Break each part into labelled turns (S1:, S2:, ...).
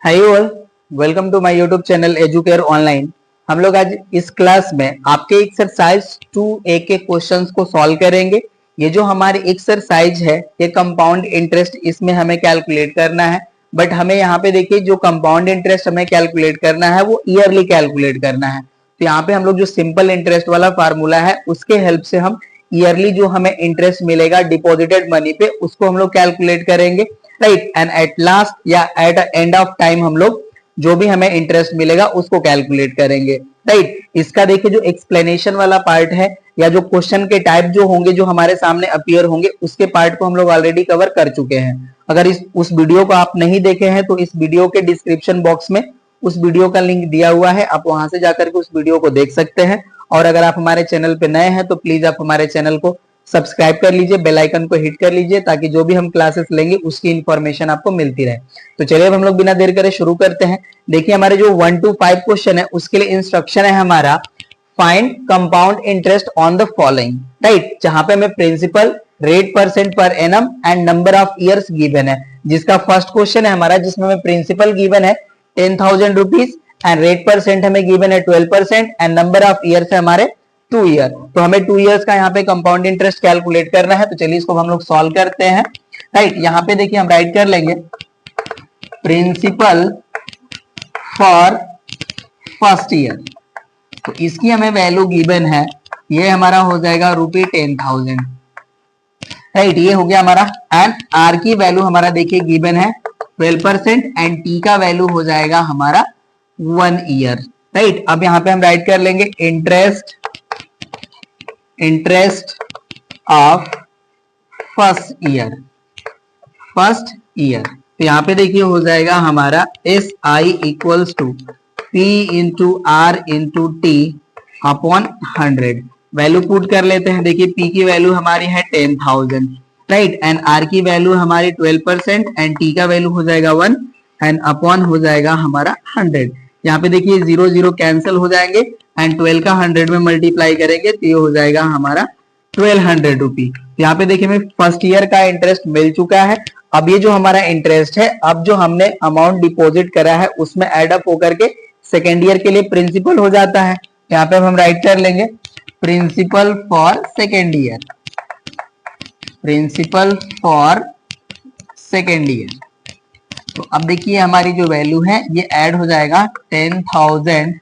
S1: Hi all, welcome to my YouTube channel Educare online. हम लोग आज इस क्लास में आपके एक्सरसाइज 2A के क्वेश्चंस को सॉल्व करेंगे। ये जो हमारी एक्सरसाइज है ये कंपाउंड इंटरेस्ट इसमें हमें कैलकुलेट करना है, बट हमें यहाँ पे देखिए जो कंपाउंड इंटरेस्ट हमें कैलकुलेट करना है वो ईयरली कैलकुलेट करना है। तो यहाँ पे हम लोग जो सिंपल इंटरेस्ट वाला फार्मूला है उसके हेल्प से हम ईयरली जो हमें इंटरेस्ट मिलेगा डिपॉजिटेड मनी पे उसको हम लोग कैलकुलेट करेंगे, राइट। एंड एट लास्ट या एट एंड ऑफ टाइम हम लोग जो भी हमें इंटरेस्ट मिलेगा उसको कैलकुलेट करेंगे, राइट। इसका देखिए जो एक्सप्लेनेशन वाला पार्ट है या जो क्वेश्चन के टाइप जो होंगे जो हमारे सामने अपीयर होंगे उसके पार्ट को हम लोग ऑलरेडी कवर कर चुके हैं। अगर उस वीडियो को आप नहीं देखे हैं तो इस वीडियो के डिस्क्रिप्शन बॉक्स में उस वीडियो का लिंक दिया हुआ है, आप वहां से जाकर के उस वीडियो को देख सकते हैं। और अगर आप हमारे चैनल पे नए हैं तो प्लीज आप हमारे चैनल को सब्सक्राइब कर लीजिए, बेल आइकन को हिट कर लीजिए ताकि जो भी हम क्लासेस लेंगे उसकी इंफॉर्मेशन आपको मिलती रहे। तो चलिए अब हम लोग बिना देर करे शुरू करते हैं। देखिए हमारे जो 1 to 5 क्वेश्चन है उसके लिए इंस्ट्रक्शन है हमारा find compound interest on the following, right. जहां पे हमें principal, rate percent per annum and number of years given है। जिसका फर्स्ट क्वेश्चन है हमारा जिसमें हमें प्रिंसिपल गिवन है 10,000 रुपीज एंड रेट परसेंट हमें गिवन है 12% एंड नंबर ऑफ ईयर्स है हमारे 2 ईयर। तो हमें 2 इयर्स का यहाँ पे कंपाउंड इंटरेस्ट कैलकुलेट करना है। तो चलिए इसको हम लोग सॉल्व करते हैं, राइट। यहाँ पे देखिए हम राइट कर लेंगे प्रिंसिपल फॉर फर्स्ट ईयर। तो इसकी हमें वैल्यू गिवन है, ये हमारा हो जाएगा ₹10,000, राइट। ये हो गया हमारा। एंड आर की वैल्यू हमारा देखिए गिवन है 12% एंड टी का वैल्यू हो जाएगा हमारा 1 ईयर, राइट। अब यहाँ पे हम राइट कर लेंगे इंटरेस्ट ऑफ फर्स्ट ईयर। तो यहाँ पे देखिए हो जाएगा हमारा SI equals to P into R into t upon 100। Value put कर लेते हैं। देखिए P की वैल्यू हमारी है 10,000, राइट। एंड R की वैल्यू हमारी 12% एंड T का वैल्यू हो जाएगा 1 एंड अपॉन हो जाएगा हमारा 100। यहाँ पे देखिए 0 0 कैंसिल हो जाएंगे एंड 12 का 100 में मल्टीप्लाई करेंगे तो ये हो जाएगा हमारा 1200 रुपी। यहाँ पे देखिए हमें फर्स्ट ईयर का इंटरेस्ट मिल चुका है। अब ये जो हमारा इंटरेस्ट है, अब जो हमने अमाउंट डिपॉजिट करा है उसमें एड अप होकर के सेकेंड ईयर के लिए प्रिंसिपल हो जाता है। यहाँ पे हम राइट कर लेंगे प्रिंसिपल फॉर सेकेंड ईयर। तो अब देखिए हमारी जो वैल्यू है ये ऐड हो जाएगा 10,000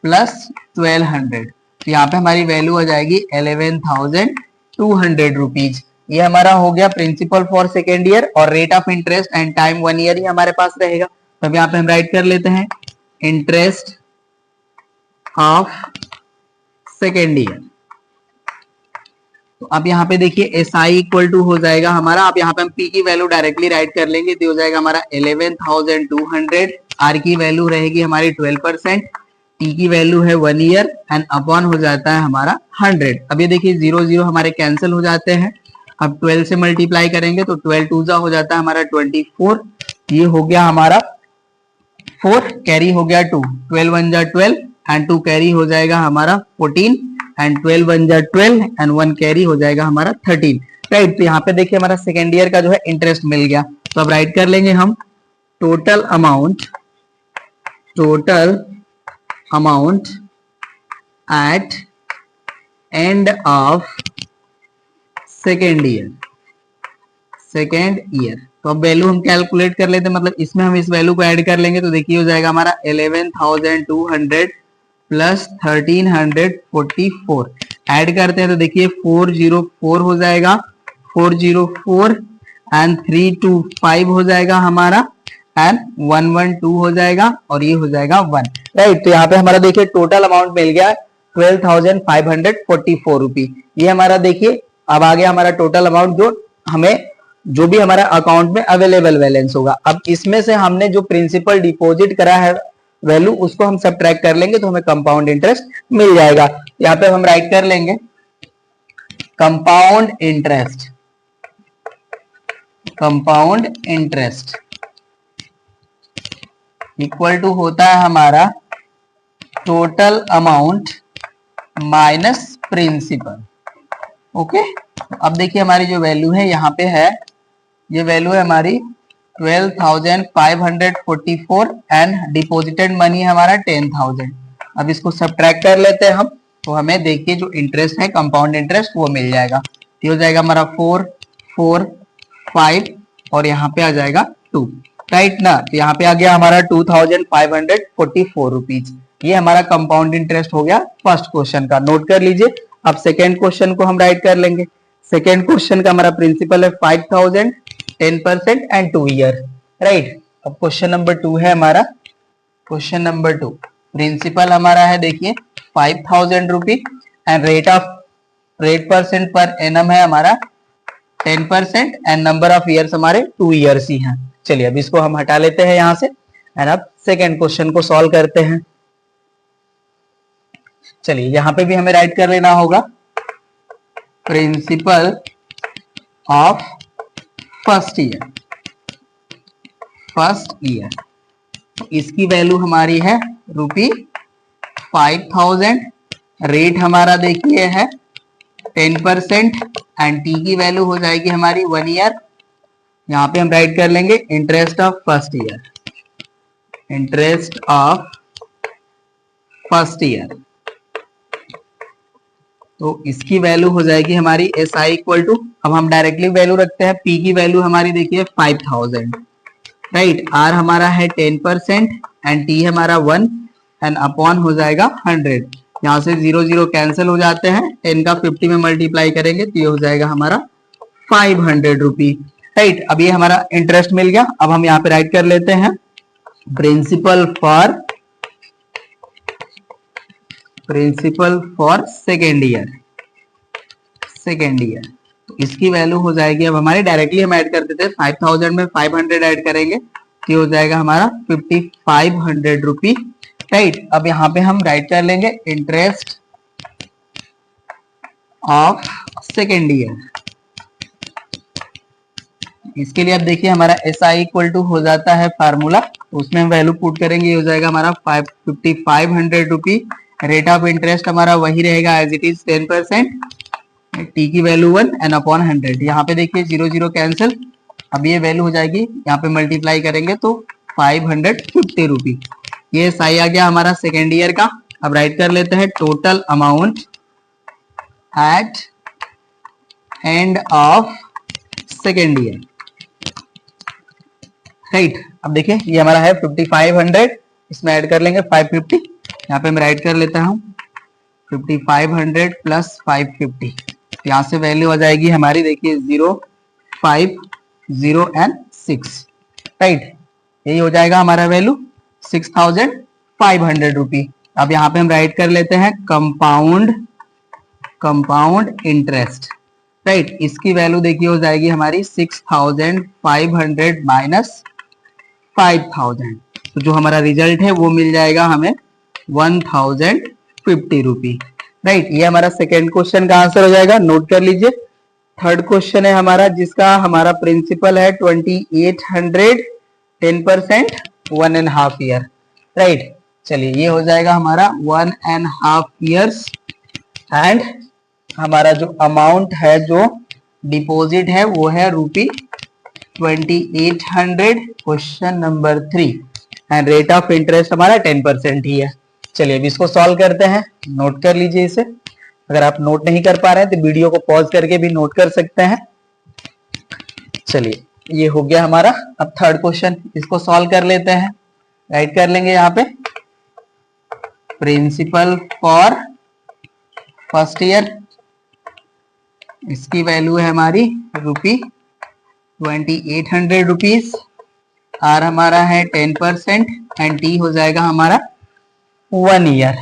S1: प्लस 1200। तो यहाँ पे हमारी वैल्यू आ जाएगी 11,200 रुपीज। ये हमारा हो गया प्रिंसिपल फॉर सेकेंड ईयर और rate of interest and time 1 year ही हमारे पास रहेगा। तो अब यहाँ पे हम राइट कर लेते हैं इंटरेस्ट ऑफ सेकेंड ईयर। तो अब यहाँ पे देखिए SI इक्वल टू हो जाएगा हमारा, अब यहाँ पे हम P की वैल्यू डायरेक्टली राइट कर लेंगे तो हो जाएगा हमारा 11,200। R की वैल्यू रहेगी हमारी 12%, T की वैल्यू है 1 ईयर एंड अपॉन हो जाता है हमारा 100। अब ये देखिए 0 0 हमारे कैंसिल हो जाते हैं। अब 12 से मल्टीप्लाई करेंगे तो 12 2 जा हो जाता है हमारा 24। ये हो गया हमारा 4 कैरी हो गया 2, 12 1 जा 12 एंड 2 कैरी हो जाएगा हमारा 14 एंड 12 1 जा 12 एंड 1 कैरी हो जाएगा हमारा 13, राइट। तो यहाँ पे देखिए हमारा सेकेंड ईयर का जो है इंटरेस्ट मिल गया। तो अब राइट कर लेंगे हम total amount at end of second year. तो अब वैल्यू हम कैलकुलेट कर लेते हैं, मतलब इसमें हम इस वैल्यू को ऐड कर लेंगे तो देखिए हो जाएगा हमारा 11,200 प्लस 1,344। ऐड करते हैं तो देखिए 404 हो जाएगा, 404 एंड 325 हो जाएगा हमारा एंड 112 हो जाएगा और ये हो जाएगा 1, राइट। तो यहाँ पे हमारा देखिए टोटल अमाउंट मिल गया 12,544 रुपी। ये हमारा देखिए अब आ गया हमारा टोटल अमाउंट जो भी हमारा अकाउंट में अवेलेबल बैलेंस होगा। अब इसमें से हमने जो प्रिंसिपल डिपॉजिट करा है वैल्यू उसको हम सब्ट्रैक्ट कर लेंगे तो हमें कंपाउंड इंटरेस्ट मिल जाएगा। यहाँ पे हम राइट कर लेंगे कंपाउंड इंटरेस्ट इक्वल टू होता है हमारा total amount minus principal. Okay, अब देखिए हमारी जो वैल्यू है यहाँ पे है, ये वैल्यू है हमारी 12,544 एंड डिपॉजिटेड मनी हमारा 10,000। अब इसको सब्ट्रैक्ट कर लेते हैं हम, तो हमें देखिए जो इंटरेस्ट है कंपाउंड इंटरेस्ट वो मिल जाएगा। ये हो जाएगा हमारा 4 4 5 और यहाँ पे आ जाएगा 2, राइट ना। तो यहाँ पे आ गया हमारा 2,544 रुपीज। ये हमारा कंपाउंड इंटरेस्ट हो गया फर्स्ट क्वेश्चन का, नोट कर लीजिए। अब सेकेंड क्वेश्चन को हम राइट कर लेंगे। सेकेंड क्वेश्चन का हमारा प्रिंसिपल है 5,000, 10% एंड 2 ईयर, राइट। अब क्वेश्चन नंबर 2 है हमारा। क्वेश्चन नंबर 2 प्रिंसिपल हमारा है देखिए 5,000 rupee and rate percent per annum है हमारा 10% एंड नंबर ऑफ ईयर्स हमारे 2 ईयर्स ही हैं। चलिए अब इसको हम हटा लेते हैं यहां से एंड अब सेकेंड क्वेश्चन को सॉल्व करते हैं। चलिए यहां पे भी हमें राइट कर लेना होगा प्रिंसिपल ऑफ फर्स्ट ईयर। इसकी वैल्यू हमारी है ₹5,000, रेट हमारा देखिए है 10% एंड टी की वैल्यू हो जाएगी हमारी 1 ईयर। यहाँ पे हम राइट कर लेंगे इंटरेस्ट ऑफ फर्स्ट ईयर। तो इसकी वैल्यू हो जाएगी हमारी SI इक्वल टू, अब हम डायरेक्टली वैल्यू रखते हैं, P की वैल्यू हमारी देखिए 5,000, राइट। R हमारा है 10% एंड T हमारा 1 एंड अपॉन हो जाएगा 100। यहाँ से 0 0 कैंसिल हो जाते हैं, 10 का 50 में मल्टीप्लाई करेंगे तो ये हो जाएगा हमारा 500 रुपी, राइट। अब ये हमारा इंटरेस्ट मिल गया। अब हम यहाँ पे राइट कर लेते हैं प्रिंसिपल फॉर सेकेंड ईयर। इसकी वैल्यू हो जाएगी, अब हमारे डायरेक्टली हम ऐड कर देते हैं 5,000 में 500 ऐड करेंगे तो ये हो जाएगा हमारा 5,500 रुपी, राइट। अब यहाँ पे हम राइट कर लेंगे इंटरेस्ट ऑफ सेकेंड ईयर। इसके लिए अब देखिए हमारा SI इक्वल टू हो जाता है फार्मूला, उसमें हम वैल्यू पुट करेंगे, ये हो जाएगा हमारा 5,500 रुपी। रेट ऑफ इंटरेस्ट हमारा वही रहेगा एज इट इज 10%, टी की वैल्यू 1 एंड अपॉन 100। यहाँ पे देखिए 0 0 कैंसिल, अब ये वैल्यू हो जाएगी, यहाँ पे मल्टीप्लाई करेंगे तो 550 रुपी। ये SI आ गया हमारा सेकेंड ईयर का। अब राइट कर लेते हैं total amount at end of second year, right. अब देखिए ये हमारा है 5,500, इसमें ऐड कर लेंगे 550। यहाँ पे मैं राइट कर लेता हूँ 5,500 प्लस 550, यहाँ से वैल्यू आ जाएगी हमारी देखिए 0 5 0 एंड 6, राइट। यही हो जाएगा हमारा वैल्यू 6,500 रुपी। अब यहाँ पे हम राइट कर लेते हैं कंपाउंड इंटरेस्ट, राइट। इसकी वैल्यू देखिए हो जाएगी हमारी 6,500 माइनस 5,000, तो जो हमारा रिजल्ट है वो मिल जाएगा हमें 1,050 रुपी, राइट। ये हमारा सेकेंड क्वेश्चन का आंसर हो जाएगा, नोट कर लीजिए। थर्ड क्वेश्चन है हमारा जिसका हमारा प्रिंसिपल है 2,800, 10%, 1.5 ईयर, राइट। चलिए ये हो जाएगा हमारा 1.5 ईयर्स एंड हमारा जो अमाउंट है, जो डिपॉजिट है वो है ₹2,800, question number 3 and rate of interest हमारा 10% ही है। चलिए अब इसको सॉल्व करते हैं, नोट कर लीजिए इसे। अगर आप नोट नहीं कर पा रहे हैं तो वीडियो को पॉज करके भी नोट कर सकते हैं। चलिए ये हो गया हमारा। अब थर्ड क्वेश्चन, इसको सॉल्व कर लेते हैं। राइट कर लेंगे यहाँ पे प्रिंसिपल फॉर फर्स्ट ईयर, इसकी वैल्यू है हमारी ₹2,800 रुपीज। आर हमारा है 10% एंड टी हो जाएगा हमारा 1 ईयर,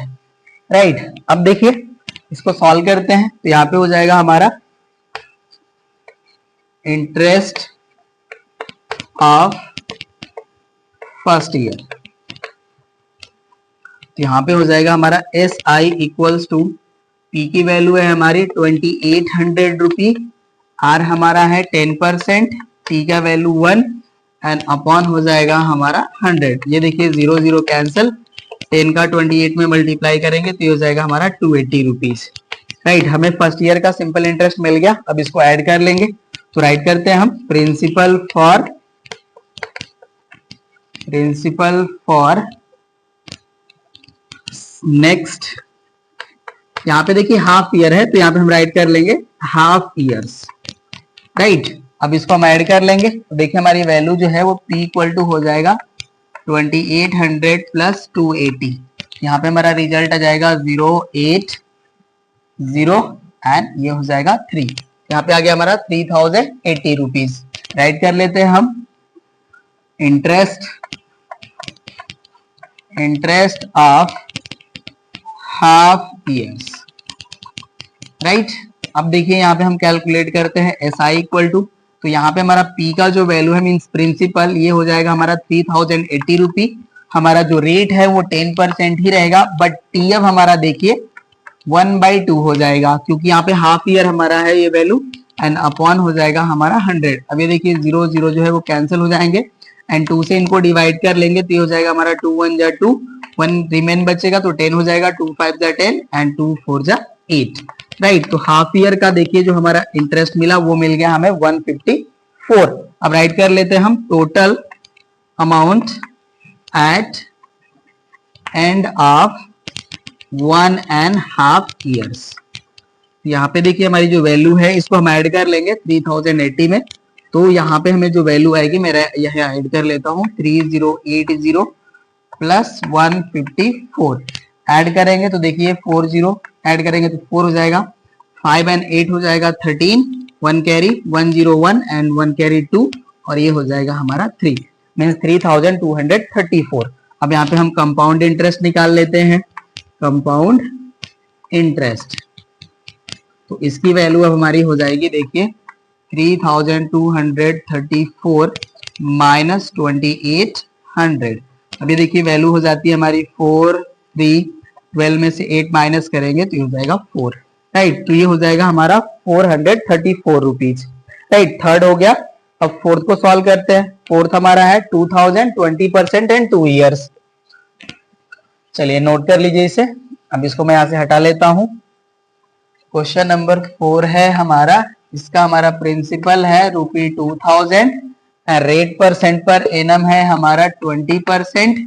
S1: राइट। अब देखिए इसको सॉल्व करते हैं तो यहाँ पे हो जाएगा हमारा इंटरेस्ट ऑफ फर्स्ट ईयर, तो यहाँ पे हो जाएगा हमारा SI इक्वल्स टू, P की वैल्यू है हमारी 2,800 रुपी, R हमारा है 10%, T का वैल्यू 1 एंड अपॉन हो जाएगा हमारा 100। ये देखिए 0 0 कैंसिल, 10 का 28 में मल्टीप्लाई करेंगे तो ये हो जाएगा हमारा 280 रुपीज, राइट। हमें फर्स्ट ईयर का सिंपल इंटरेस्ट मिल गया। अब इसको ऐड कर लेंगे, तो राइट करते हैं हम principal for principal for next, यहाँ पे देखिए हाफ ईयर है तो यहाँ पे हम राइट कर लेंगे हाफ ईयर्स, राइट। अब इसको हम ऐड कर लेंगे तो देखिए हमारी वैल्यू जो है वो P इक्वल टू हो जाएगा 2800 प्लस 280। यहाँ पे हमारा रिजल्ट आ जाएगा 080 एंड ये हो जाएगा 3। यहाँ पे आ गया हमारा 3080 रुपीज। राइट कर लेते हैं हम interest of half years, right. अब देखिए यहाँ पे हम कैलकुलेट करते हैं SI इक्वल टू, तो यहाँ पे हमारा P का जो वैल्यू है मीन्स प्रिंसिपल, ये हो जाएगा हमारा 3080 रुपी। हमारा जो रेट है वो 10% ही रहेगा, बट T अब हमारा देखिए 1/2 हो जाएगा, क्योंकि यहाँ पे हाफ ईयर हमारा है ये वैल्यू, एंड अपॉन हो जाएगा हमारा 100। अब ये देखिए 0 0 जो है वो कैंसिल हो जाएंगे एंड 2 से इनको डिवाइड कर लेंगे तो ये हो जाएगा हमारा 2 1 जा 2, 1 रिमेन बचेगा तो 10 हो जाएगा, 2 5 जा 10 एंड 2 4 जा 8, राइट। तो हाफ ईयर का देखिए जो हमारा इंटरेस्ट मिला वो मिल गया हमें 154। अब राइट कर लेते हैं हम total amount at end of 1.5 years. यहाँ पे देखिए हमारी जो वैल्यू है इसको हम ऐड कर लेंगे 3080 में, तो यहाँ पे हमें जो वैल्यू आएगी, मेरा यह ऐड कर लेता हूँ 3080 प्लस 154 ऐड करेंगे तो देखिए 40 ऐड करेंगे तो 4 हो जाएगा, 5 एंड 8 हो जाएगा 13, 1 कैरी 101 एंड 1 कैरी 2 और ये हो जाएगा हमारा 3 मीन्स 3234। अब यहाँ पे हम कंपाउंड इंटरेस्ट निकाल लेते हैं, कंपाउंड इंटरेस्ट, तो इसकी वैल्यू अब हमारी हो जाएगी देखिए 3234 माइनस 2800। अभी देखिए वैल्यू हो जाती है हमारी 4 3, 12 में से 8 माइनस करेंगे तो ये हो जाएगा 4, राइट। तो ये हो जाएगा हमारा 434 रुपीज, राइट। थर्ड हो गया। अब फोर्थ को सॉल्व करते हैं। फोर्थ हमारा है 2000, 20% एंड 2 इयर्स। चलिए नोट कर लीजिए इसे। अब इसको मैं यहां से हटा लेता हूं। क्वेश्चन नंबर 4 है हमारा, इसका हमारा प्रिंसिपल है ₹2000, रेट परसेंट पर एनम है हमारा 20%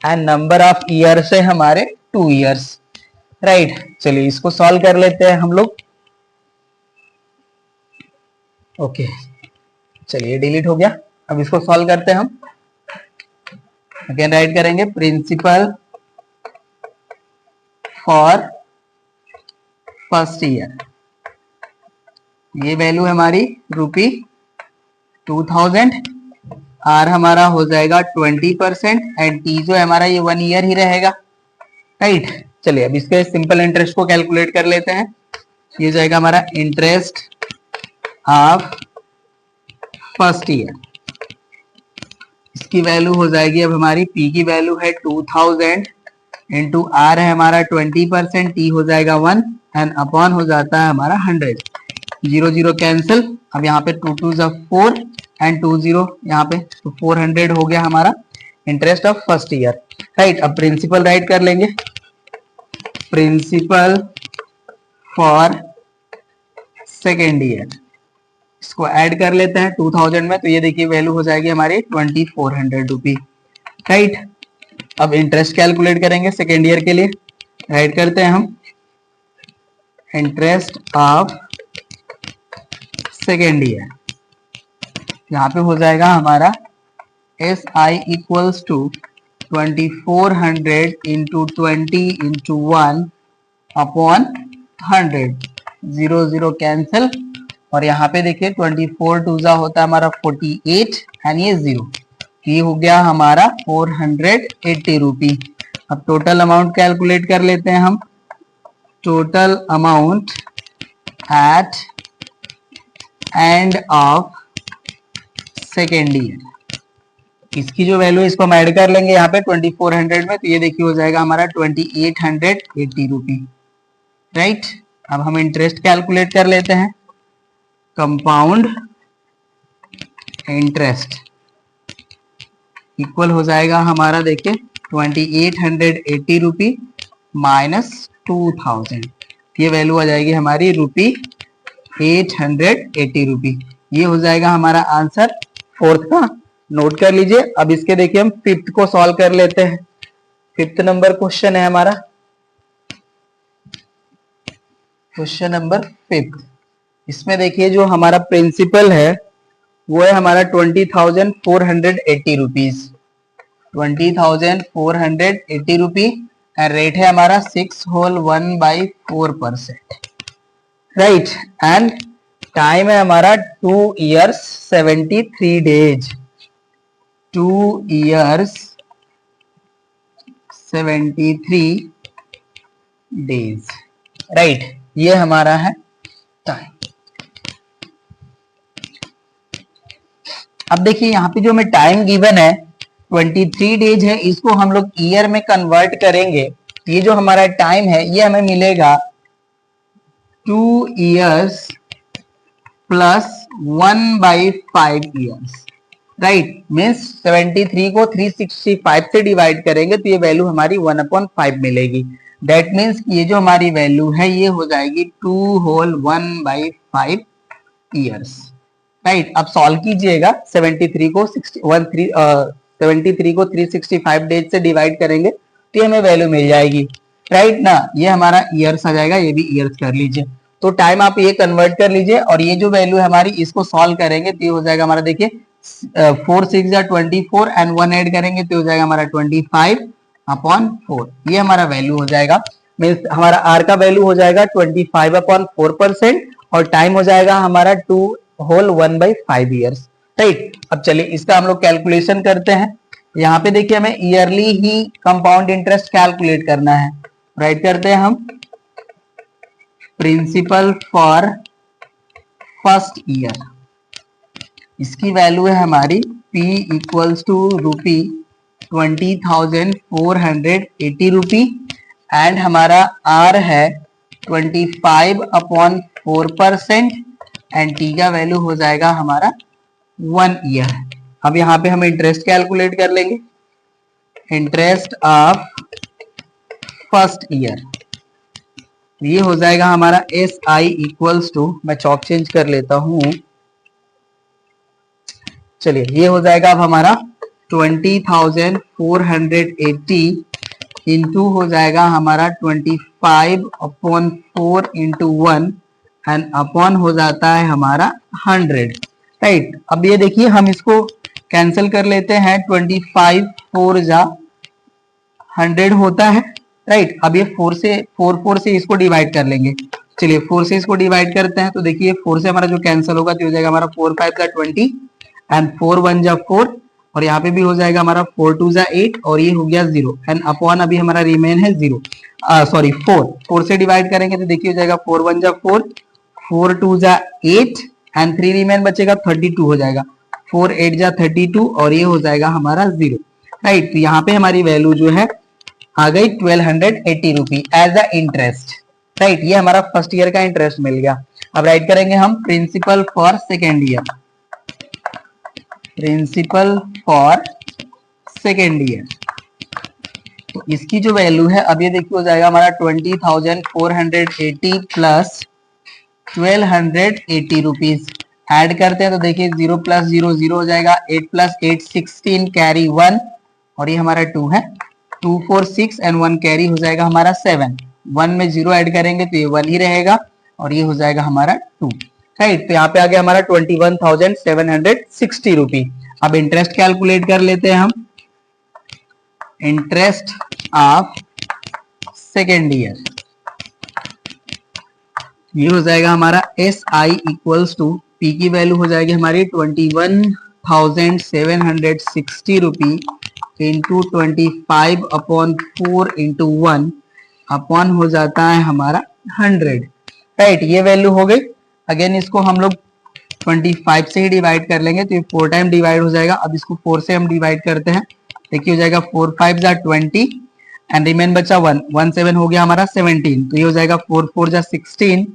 S1: एंड नंबर ऑफ ईयर्स है हमारे 2 इयर्स, राइट। चलिए इसको सॉल्व कर लेते हैं हम लोग। ओके चलिए डिलीट हो गया। अब इसको सॉल्व करते हैं हम। अगेन राइट करेंगे प्रिंसिपल फॉर फर्स्ट ईयर, ये वैल्यू हमारी ₹2000, आर हमारा हो जाएगा 20% एंड टी जो है हमारा ये 1 ईयर ही रहेगा, राइट। चलिए अब इसके सिंपल इंटरेस्ट को कैलकुलेट कर लेते हैं। ये जाएगा हमारा इंटरेस्ट ऑफ फर्स्ट ईयर, इसकी वैल्यू हो जाएगी अब हमारी पी की वैल्यू है 2000 इंटू आर है हमारा 20%, टी हो जाएगा 1 एंड अपॉन हो जाता है हमारा 100। 0 0 कैंसिल। अब यहाँ पे 2 2 4 एंड 2 0 यहाँ पे, तो 400 हो गया हमारा interest of first year, right. अब प्रिंसिपल राइट कर लेंगे, प्रिंसिपल फॉर सेकेंड ईयर, इसको ऐड कर लेते हैं 2000 में, तो ये देखिए वैल्यू हो जाएगी हमारी 2400 रुपी, राइट। अब इंटरेस्ट कैलकुलेट करेंगे सेकेंड ईयर के लिए। राइट करते हैं हम इंटरेस्ट ऑफ सेकेंड ईयर, यहाँ पे हो जाएगा हमारा S I equals to 2400 into 20 into 1 upon 100। 0 0 cancel और यहाँ पे देखिए 24 2 होता है हमारा 48 एंड ये 0, ये हो गया हमारा 480 रुपी। अब टोटल अमाउंट कैलकुलेट कर लेते हैं हम। Total amount at end of second year, इसकी जो वैल्यू है इसको हम ऐड कर लेंगे यहाँ पे 2400 में, तो ये देखिए हो जाएगा हमारा 2880 रुपी, राइट। अब हम इंटरेस्ट कैलकुलेट कर लेते हैं। कंपाउंड इंटरेस्ट इक्वल हो जाएगा हमारा देखिए 2880 रुपी माइनस 2000, ये वैल्यू आ जाएगी हमारी ₹880 रुपी। ये हो जाएगा हमारा आंसर फोर्थ का। नोट कर लीजिए। अब इसके देखिए हम फिफ्थ को सॉल्व कर लेते हैं। फिफ्थ नंबर क्वेश्चन है हमारा, क्वेश्चन नंबर फिफ्थ। इसमें देखिए जो हमारा प्रिंसिपल है वो है हमारा 20,480 रुपीज, 20,480 रुपी। एंड रेट है हमारा 6 होल 1/4%, राइट। एंड टाइम है हमारा 2 years 73 days, 2 years 73 days, right. ये हमारा है टाइम। अब देखिए यहाँ पे जो हमें टाइम गिवन है 23 डेज है, इसको हम लोग ईयर में कन्वर्ट करेंगे। ये जो हमारा टाइम है ये हमें मिलेगा 2 years plus 1/5 years, right. Means 73 को 365 से डिवाइड करेंगे तो ये वैल्यू हमारी 1/5 मिलेगी। दैट मीन्स ये जो हमारी वैल्यू है ये हो जाएगी 2 होल 1/5 ईयर्स, राइट। अब सॉल्व कीजिएगा, 73 को 365 डेज से डिवाइड करेंगे तो हमें वैल्यू मिल जाएगी, राइट ना। ये हमारा ईयर्स आ जाएगा, ये भी ईयर्स कर लीजिए। तो टाइम आप ये कन्वर्ट कर लीजिए और ये जो वैल्यू है हमारी इसको सॉल्व करेंगे तो ये हो जाएगा हमारा, देखिए 4 6 जा 24 एंड 1 ऐड करेंगे तो हो जाएगा हमारा 25/4। ये हमारा वैल्यू हो जाएगा। मीन्स हमारा आर का वैल्यू हो जाएगा 25/4% और टाइम हो जाएगा हमारा 2 होल 1/5 ईयर्स, राइट। अब चलिए इसका हम लोग कैलकुलेशन करते हैं। यहाँ पे देखिए हमें ईयरली ही कंपाउंड इंटरेस्ट कैलकुलेट करना है। राइट करते हैं हम, प्रिंसिपल फॉर फर्स्ट ईयर, इसकी वैल्यू है हमारी P equals to ₹20,480 rupee and हमारा R है 25/4% एंड T का वैल्यू हो जाएगा हमारा 1 ईयर। अब यहाँ पे हम इंटरेस्ट कैलकुलेट कर लेंगे, इंटरेस्ट ऑफ फर्स्ट ईयर। ये हो जाएगा हमारा SI इक्वल्स टू, मैं चौक चेंज कर लेता हूं, चलिए ये हो जाएगा अब हमारा 20,480 इंटू हो जाएगा हमारा 25/4 इंटू 1 एंड अपॉन हो जाता है हमारा 100, राइट। अब ये देखिए हम इसको कैंसिल कर लेते हैं, 25 4 जा 100 होता है, राइट। अब ये 4 से इसको डिवाइड कर लेंगे। चलिए 4 से इसको डिवाइड करते हैं तो देखिए 4 से हमारा जो कैंसिल होगा तो हो जाएगा हमारा 4 5 जा 20 एंड 4 1 जा 4 और यहाँ पे भी हो जाएगा हमारा 4 2 जा 8 और ये हो गया 0 एंड अपॉन अभी हमारा रिमेन है 0, सॉरी 4 से डिवाइड करेंगे तो देखिए हो जाएगा 4 1 जा 4, 4 2 जा 8 एंड 3 रिमेन बचेगा 32 हो जाएगा, 4 8 जा 32 और ये हो जाएगा हमारा 0, राइट। तो यहाँ पे हमारी वैल्यू जो है आ गई 1280 rupee as a interest, right. ये हमारा फर्स्ट ईयर का इंटरेस्ट मिल गया। अब राइट करेंगे हम principal for second year, principal for second year. तो इसकी जो वैल्यू है अब ये देखिए हो जाएगा हमारा 20,480 प्लस 1280 रुपीज। ऐड करते हैं तो देखिए 0 प्लस 0 0 हो जाएगा, 8 प्लस 8 16 कैरी 1 और ये हमारा 2 है, 2 4 6 एंड 1 कैरी हो जाएगा हमारा 7, 1 में 0 ऐड करेंगे तो ये 1 ही रहेगा और ये हो जाएगा हमारा 2, राइट। तो यहाँ पे आ गया हमारा 21,760 रुपी। अब इंटरेस्ट कैलकुलेट कर लेते हैं हम, इंटरेस्ट ऑफ सेकेंड ईयर। ये हो जाएगा हमारा SI इक्वल्स टू, P की वैल्यू हो जाएगी हमारी 21,760 रुपी इंटू 25/4 इंटू 1 अपॉन हो जाता है हमारा 100, राइट। ये वैल्यू हो गई। अगेन इसको हम लोग 25 से ही डिवाइड कर लेंगे तो ये 4 टाइम डिवाइड हो जाएगा। अब इसको 4 से हम डिवाइड करते हैं, देखिए हो जाएगा 4 5 जा 20 एंड रिमेन बचा 1 1 7 हो गया हमारा 17, तो ये हो जाएगा 4 4 जा 16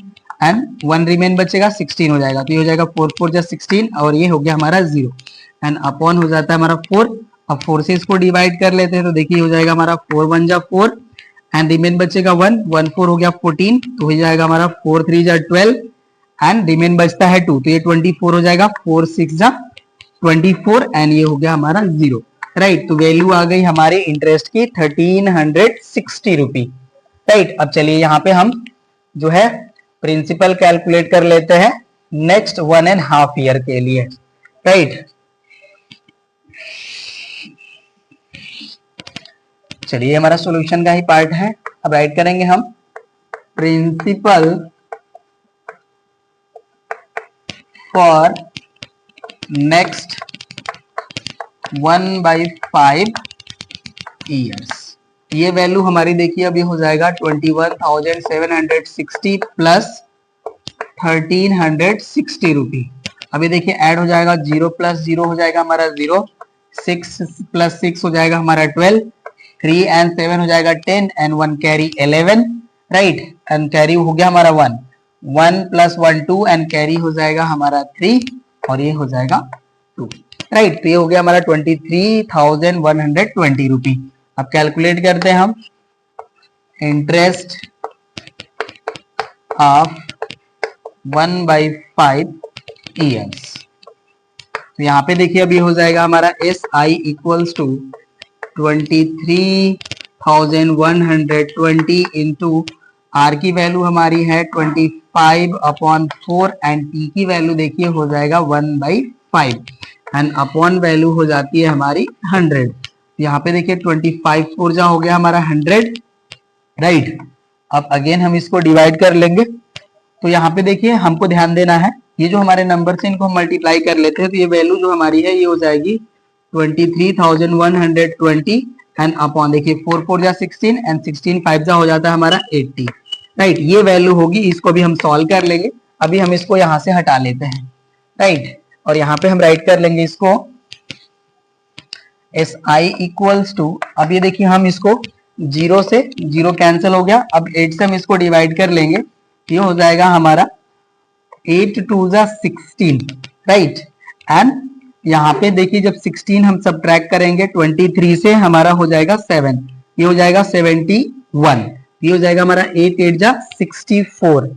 S1: एंड 1 रिमेन बचेगा 16 हो जाएगा, तो ये हो जाएगा 4 4 जा 16 और ये हो गया हमारा 0 एंड अपॉन हो जाता है हमारा 4। अब 4 से इसको डिवाइड कर लेते हैं तो देखिए हो जाएगा हमारा 4 1 जा 4 एंड रिमेन बचेगा 1 1 4 हो गया 14, तो हो जाएगा हमारा 4 3 जा 12 एंड रिमेन बचता है 2, तो ये 24 हो जाएगा, 4 6 जा 24 एंड ये हो गया हमारा 0। राइट, तो वैल्यू आ गई हमारे इंटरेस्ट की 1360 रुपी। राइट, अब चलिए यहाँ पे हम जो है प्रिंसिपल कैलकुलेट कर लेते हैं नेक्स्ट 1.5 ईयर के लिए। राइट, चलिए हमारा सॉल्यूशन का ही पार्ट है। अब राइट करेंगे हम प्रिंसिपल फॉर नेक्स्ट 1/5 ईयर्स। ये वैल्यू हमारी देखिए अभी हो जाएगा 21,760 प्लस 1360 रुपी। अभी देखिए ऐड हो जाएगा, 0 प्लस 0 हो जाएगा हमारा 0, 6 प्लस 6 हो जाएगा हमारा 12, 3 एंड 7 हो जाएगा 10 and 1 carry 11। Right, and carry हो गया हमारा 1, 1 प्लस 1 2 एंड कैरी हो जाएगा हमारा 3 और ये हो जाएगा 2। राइट, तो ये हो गया हमारा 23,120 रुपी। अब कैलकुलेट करते हैं हम इंटरेस्ट ऑफ 1/5 ईयर्स। तो यहाँ पे देखिए अभी हो जाएगा हमारा SI equals to 23,120 into R की वैल्यू हमारी है 25/4 एंड T की वैल्यू देखिए हो जाएगा 1/5 एंड अपॉन वैल्यू हो जाती है हमारी 100। यहाँ पे देखिए 25 4 जा हो गया हमारा 100। राइट, अब अगेन हम इसको डिवाइड कर लेंगे। तो यहाँ पे देखिए हमको ध्यान देना है, ये जो हमारे नंबर से इनको हम मल्टीप्लाई कर लेते हैं तो ये वैल्यू जो हमारी है ये हो जाएगी 23,120 एंड अपॉन देखिए 4 4 जा 16 एंड 16 5 जा हो जाता है हमारा 80। राइट, ये वैल्यू होगी, इसको भी हम सॉल्व कर लेंगे। अभी हम इसको यहाँ से हटा लेते हैं। राइट, और यहाँ पे हम राइट कर लेंगे इसको SI इक्वल्स टू, अब ये देखिए हम इसको 0 से 0 कैंसिल हो गया, अब 8 से हम इसको डिवाइड कर लेंगे, ये हो जाएगा हमारा 8 2 जा 16। राइट, एंड यहाँ पे देखिए जब 16 हम सब्ट्रैक्ट करेंगे 23 से हमारा हो जाएगा 7, ये हो जाएगा 71, ये हो जाएगा हमारा 8 8 जा 64,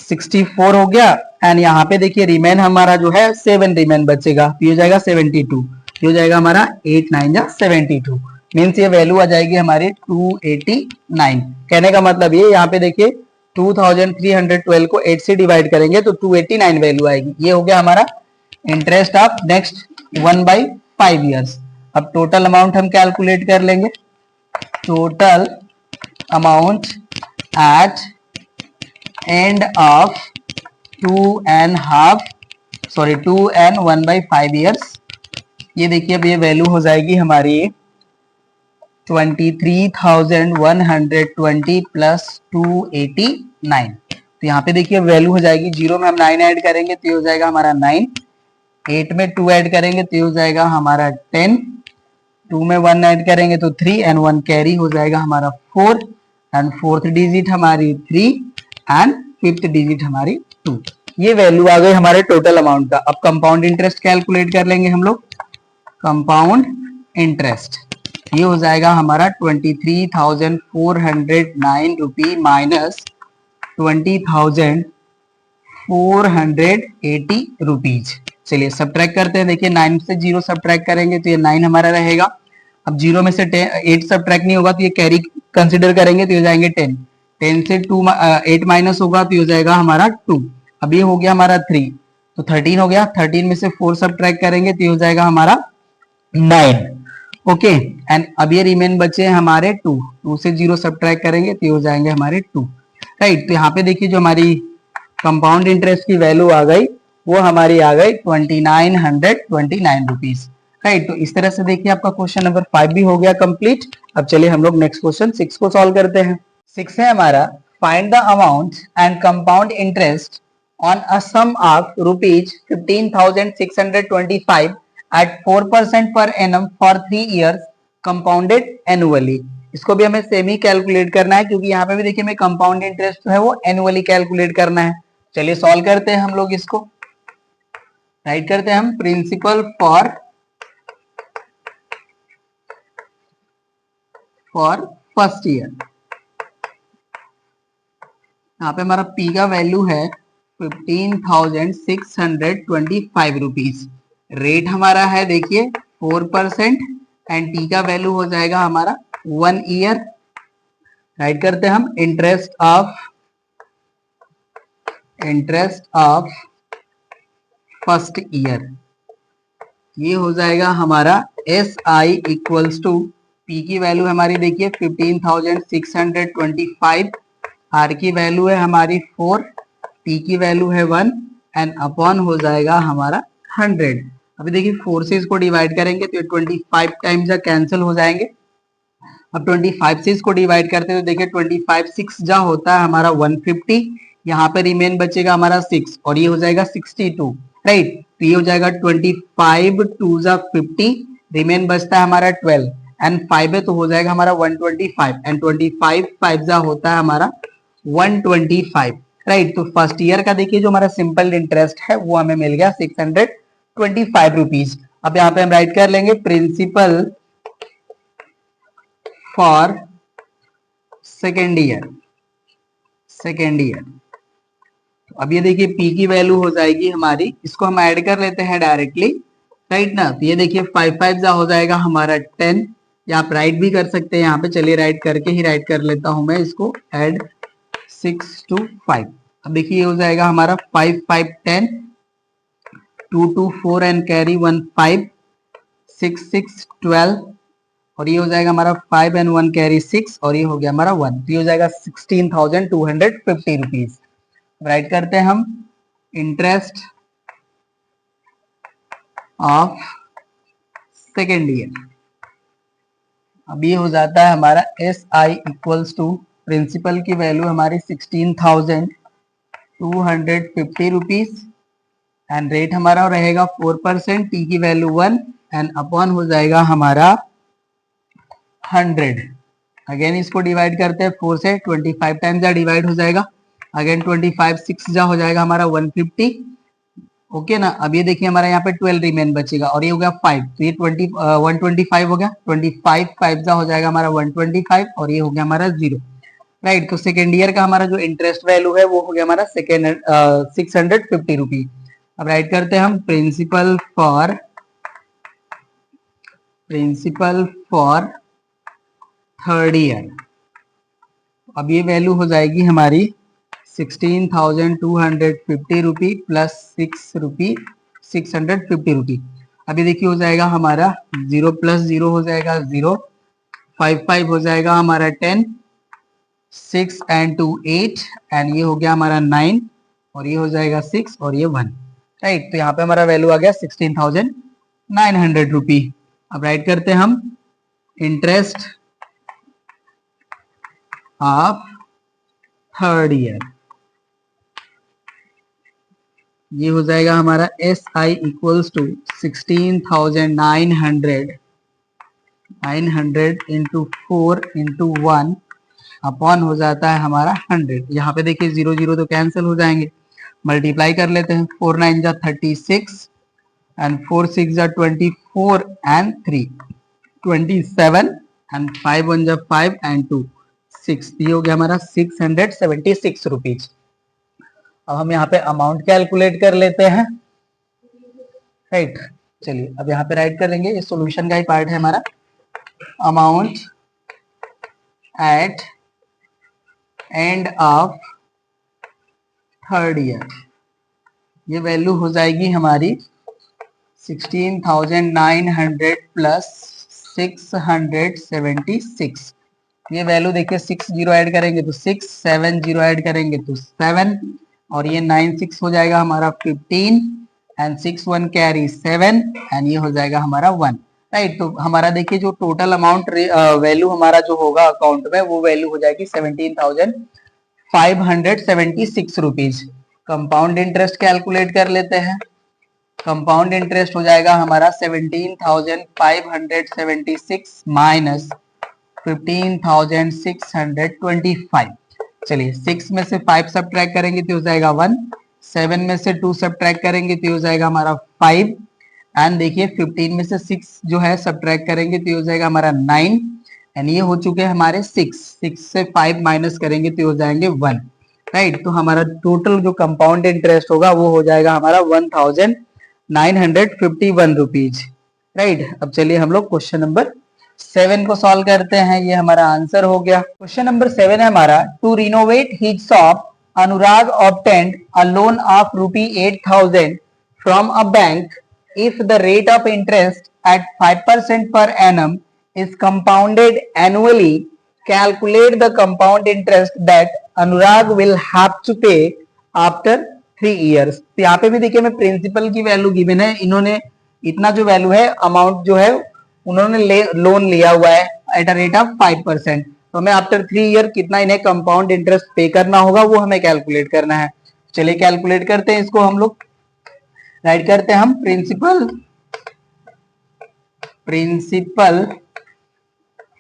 S1: 64 हो गया एंड यहाँ पे देखिए रिमेन हमारा जो है 7 रिमेन बचेगा, ये हो जाएगा 72, ये हो जाएगा हमारा 8 9 जा 72, मीन्स ये वैल्यू आ जाएगी हमारी 289। कहने का मतलब ये यहाँ पे देखिए 2312 को 8 से डिवाइड करेंगे तो 289 वैल्यू आएगी। ये हो गया हमारा इंटरेस्ट ऑफ नेक्स्ट 1/5 ईयर्स। अब टोटल अमाउंट हम कैलकुलेट कर लेंगे। Total amount at end of 2 and 1/5 years. ये देखिए अब ये वैल्यू हो जाएगी हमारी 23,120 प्लस 289। तो यहाँ पे देखिए वैल्यू हो जाएगी, 0 में हम 9 ऐड करेंगे तो ये हो जाएगा हमारा 9, 8 में 2 ऐड करेंगे तो ये हो जाएगा हमारा 10, 2 में 1 ऐड करेंगे तो 3 एंड 1 कैरी हो जाएगा हमारा 4 एंड 4th डिजिट हमारी 3 एंड 5th डिजिट हमारी 2। ये वैल्यू आ गई हमारे टोटल अमाउंट का। अब कंपाउंड इंटरेस्ट कैलकुलेट कर लेंगे हम लोग। कंपाउंड इंटरेस्ट ये हो जाएगा हमारा 23,409 रुपी माइनस 20,480 रुपीज। चलिए सब्ट्रैक्ट करते हैं। देखिए 9 से 0 सब्ट्रैक्ट करेंगे तो ये 9 हमारा रहेगा। अब 0 में से 8 सब्ट्रैक्ट नहीं होगा तो ये कैरी कंसिडर करेंगे तो ये जाएंगे 10, 10 से 8 माइनस होगा तो ये हो जाएगा हमारा 2। अब ये हो गया हमारा 3 तो 13 हो गया। 13 में से 4 सब्ट्रैक्ट करेंगे तो ये हो जाएगा हमारा 9। ओके, एंड अब ये रिमेन बचे हमारे 2 से 0 सब्ट्रैक्ट करेंगे तो ये हो जाएंगे हमारे 2। राइट, तो यहाँ पे देखिए जो हमारी कंपाउंड इंटरेस्ट की वैल्यू आ गई वो हमारी आ गई 2929 रुपीज। राइट, तो इस तरह से देखिए आपका क्वेश्चन नंबर 5 भी हो गया कंप्लीट। अब चलिए हम लोग नेक्स्ट क्वेश्चन 6 को सॉल्व करते हैं। 6 है हमारा, find the amount and compound interest on a sum of rupees 15,625 at 4% per annum for 3 years compounded annually। इसको भी हमें सेम ही कैलकुलेट करना है क्योंकि यहाँ पे भी देखिए हमें कंपाउंड इंटरेस्ट जो है वो एनुअली कैलकुलेट करना है। चलिए सॉल्व करते हैं हम लोग इसको। राइट करते हैं हम प्रिंसिपल फॉर फर्स्ट ईयर। यहाँ पे हमारा P का वैल्यू है 15,625 रुपीज। रेट हमारा है देखिए 4% एंड टी का वैल्यू हो जाएगा हमारा 1 ईयर। राइट करते हैं हम इंटरेस्ट ऑफ फर्स्ट ईयर। ये हो जाएगा हमारा S I equals to P की वैल्यू हमारी देखिए 15,625, आर की वैल्यू है हमारी 4, टी की वैल्यू है 1 एंड अपॉन हो जाएगा हमारा 100। अभी देखिए 4 से इसको डिवाइड करेंगे तो 25 टाइम्स कैंसिल हो जाएंगे। अब 25 से इसको डिवाइड करते हैं तो देखिए 25 6 जा होता है हमारा 150, यहाँ पे रिमेन बचेगा हमारा 6 और ये हो जाएगा 62। राइट, तो ये हो जाएगा 25 2 जा 50, रिमेन बचता है हमारा 12 एंड 5 है तो हो जाएगा हमारा 125 एंड 25 5 जा होता है हमारा 125। राइट, तो फर्स्ट ईयर का देखिए जो हमारा सिंपल इंटरेस्ट है वो हमें मिल गया 625 रुपीज। अब यहाँ पे हम राइट कर लेंगे प्रिंसिपल फॉर सेकेंड ईयर। अब ये देखिए पी की वैल्यू हो जाएगी हमारी, इसको हम ऐड कर लेते हैं डायरेक्टली। राइट ना, तो ये देखिए 5 5 जा हो जाएगा हमारा 10, या आप राइट भी कर सकते हैं यहाँ पे। चलिए राइट करके ही राइट कर लेता हूं मैं इसको, ऐड 6 to 5। अब देखिए ये हो जाएगा हमारा 5 5 10, 2 2 4 एंड कैरी 1 5, 6 6 12 और ये हो जाएगा हमारा 5 एंड 1 कैरी 6 और ये हो गया हमारा 1, तो ये हो जाएगा 16,250 रुपीज। राइट करते हैं हम इंटरेस्ट ऑफ सेकेंड ईयर। अब ये हो जाता है हमारा S I equals to principal की वैल्यू हमारी 16,250 रुपीज एंड रेट हमारा रहेगा 4%, टी की वैल्यू 1 एंड अपॉन हो जाएगा हमारा 100। अगेन इसको डिवाइड करते हैं 4 से, 25 टाइम्स जा डिवाइड हो जाएगा। अगेन 25 6 जा हो जाएगा हमारा 150। ओके ना, अब ये देखिए हमारा यहाँ पे 12 रिमेन बचेगा और ये हो गया 5, तो ये 125 हो गया। 25 5 जा हो जाएगा हमारा 125 और ये हो गया हमारा 0। राइट, तो सेकेंड ईयर का हमारा जो इंटरेस्ट वैल्यू है वो हो गया हमारा 650 रुपीज। अब राइट करते हैं हम प्रिंसिपल फॉर थर्ड ईयर। अब ये वैल्यू हो जाएगी हमारी 16,250 रुपी प्लस 650 रुपी। अभी देखिए हो जाएगा हमारा 0 प्लस 0 हो जाएगा 0, 5 5 हो जाएगा हमारा 10, 6 एंड 2 8 एंड ये हो गया हमारा 9 और ये हो जाएगा 6 और ये 1। राइट, तो यहाँ पे हमारा वैल्यू आ गया 16,900 रुपी। अब राइट करते हैं हम इंटरेस्ट ऑफ थर्ड ईयर। ये हो जाएगा हमारा S I equals to 16,900 into 4 into 1 upon हो जाता है हमारा 100। यहाँ पे देखिए 0 0 तो कैंसिल हो जाएंगे, मल्टीप्लाई कर लेते हैं। 4 9 जा 36 एंड 4 6 जा 24 एंड 3 27 एंड 5 1 जा 5 एंड 2 6, ये हो गया हमारा 676 रुपीज। अब हम यहाँ पे अमाउंट कैलकुलेट कर लेते हैं। राइट, चलिए अब यहाँ पे राइट करेंगे, ये सॉल्यूशन का ही पार्ट है हमारा। Amount at end of third year, ये वैल्यू हो जाएगी हमारी 16,900 प्लस 676। ये वैल्यू देखिए 6 जीरो ऐड करेंगे तो 6, 7 जीरो ऐड करेंगे तो 7 और ये 9 6 हो जाएगा हमारा 15 एंड 6 1 कैरी 7 एंड ये हो जाएगा हमारा 1। राइट, तो हमारा देखिए जो टोटल अमाउंट वैल्यू हमारा जो होगा अकाउंट में वो वैल्यू हो जाएगी 17,576 रुपीज। कंपाउंड इंटरेस्ट कैलकुलेट कर लेते हैं। कंपाउंड इंटरेस्ट हो जाएगा हमारा 17,576 माइनस 15,625। चलिए 6 में से 5 सब्ट्रैक्ट करेंगे तो हो जाएगा 1, 7 में से 2 सब्ट्रैक्ट करेंगे तो हो जाएगा हमारा 5 एंड देखिए 15 में से 6 जो है सब्ट्रैक्ट करेंगे तो हो जाएगा हमारा 9 एंड ये हो चुके हैं हमारे 6 से 5 माइनस करेंगे तो हो जाएंगे 1। राइट, तो हमारा टोटल जो कंपाउंड इंटरेस्ट होगा वो हो जाएगा हमारा 1,000 951 रुपीज। राइट, अब चलिए हम लोग क्वेश्चन नंबर 7 को सॉल्व करते हैं। ये हमारा आंसर हो गया। क्वेश्चन नंबर 7 है हमारा, to renovate his shop Anurag obtained a loan of ₹8,000 from a bank if the rate of interest at 5% per annum is compounded annually, calculate the compound interest that Anurag will have to pay after 3 years। तो यहाँ पे भी देखिए मैं principal की value given है, इन्होंने इतना जो वैल्यू है अमाउंट जो है उन्होंने लोन लिया हुआ है एट अ रेट ऑफ 5%। तो हमें आफ्टर 3 ईयर कितना इन्हें कंपाउंड इंटरेस्ट पे करना होगा वो हमें कैलकुलेट करना है। चलिए कैलकुलेट करते हैं इसको। हम लोग राइट करते हैं हम प्रिंसिपल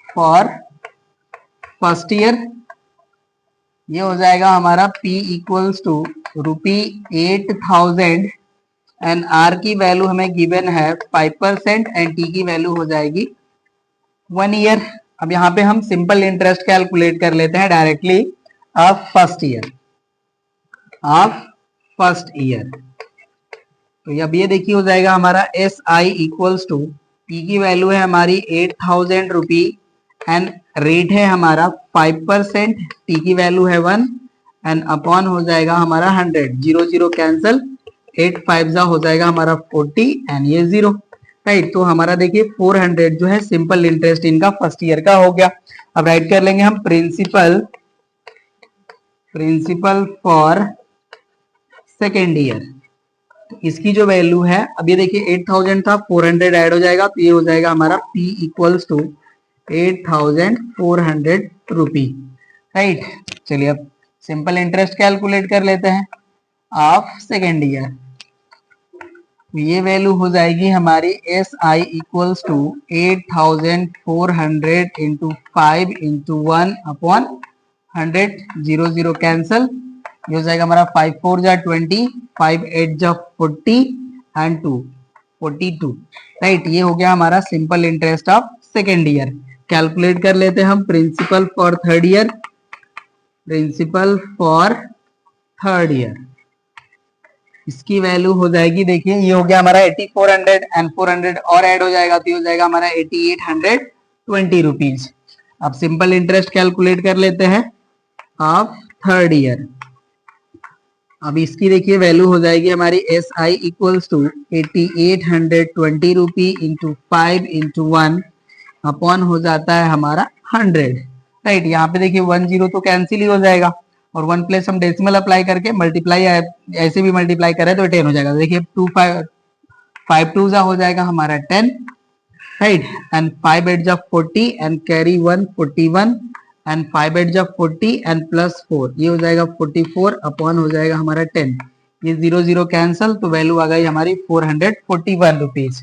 S1: फॉर फर्स्ट ईयर, ये हो जाएगा हमारा P equals to ₹8,000 and R की वैल्यू हमें गिवन है 5% एंड T की वैल्यू हो जाएगी 1 ईयर। अब यहाँ पे हम सिंपल इंटरेस्ट कैलकुलेट कर लेते हैं डायरेक्टली ऑफ फर्स्ट ईयर। तो अब ये देखिए हो जाएगा हमारा SI इक्वल्स टू T की वैल्यू है हमारी 8,000 रुपी एंड रेट है हमारा 5%, T की वैल्यू है 1 एंड अपॉन हो जाएगा हमारा 100, 0 0 कैंसल, 8 5 जा हो जाएगा हमारा 40 एंड ये 0। राइट, तो हमारा देखिए 400 जो है सिंपल इंटरेस्ट इनका फर्स्ट ईयर का हो गया। अब राइट कर लेंगे हम प्रिंसिपल फॉर सेकेंड ईयर। तो इसकी जो वैल्यू है, अब ये देखिए 8,000 था, 400 ऐड हो जाएगा तो ये हो जाएगा हमारा P equals to 8,400 rupee. Right, चलिए अब सिंपल इंटरेस्ट कैलकुलेट कर लेते हैं ऑफ सेकेंड ईयर। ये वैल्यू हो जाएगी हमारी SI equals to 8,400 into 5 into 1 upon 100, 0 0 cancel, ये हो जाएगा हमारा 5 4 जा 20, 5 8 जा 40 एंड 2 42। राइट, ये हो गया हमारा simple interest of second year. Calculate कर लेते हैं हम प्रिंसिपल फॉर थर्ड ईयर। इसकी वैल्यू हो जाएगी, देखिए ये हो गया हमारा 8,400 एंड 400 और ऐड हो जाएगा तो ये हो जाएगा हमारा 8,820 रुपीज। अब सिंपल इंटरेस्ट कैलकुलेट कर लेते हैं ऑफ थर्ड ईयर। अब इसकी देखिए वैल्यू हो जाएगी हमारी SI equals to 8,820 rupee into 5 into 1 upon हो जाता है हमारा 100। राइट, यहाँ पे देखिए 1 0 तो कैंसिल ही हो जाएगा और 1 प्लस हम डेसिमल अप्लाई करके मल्टीप्लाई ऐसे भी मल्टीप्लाई करें तो 10 हो जाएगा। देखिए 5 2 जा हो जाएगा हमारा 10। राइट, एंड 5 8 जा 40 एंड कैरी 1 41 एंड 5 8 जा 40 एंड प्लस 4, ये हो जाएगा 44 अपॉन हो जाएगा हमारा 10, ये 0 0 कैंसल, तो वैल्यू आ गई हमारी 441 रुपीज।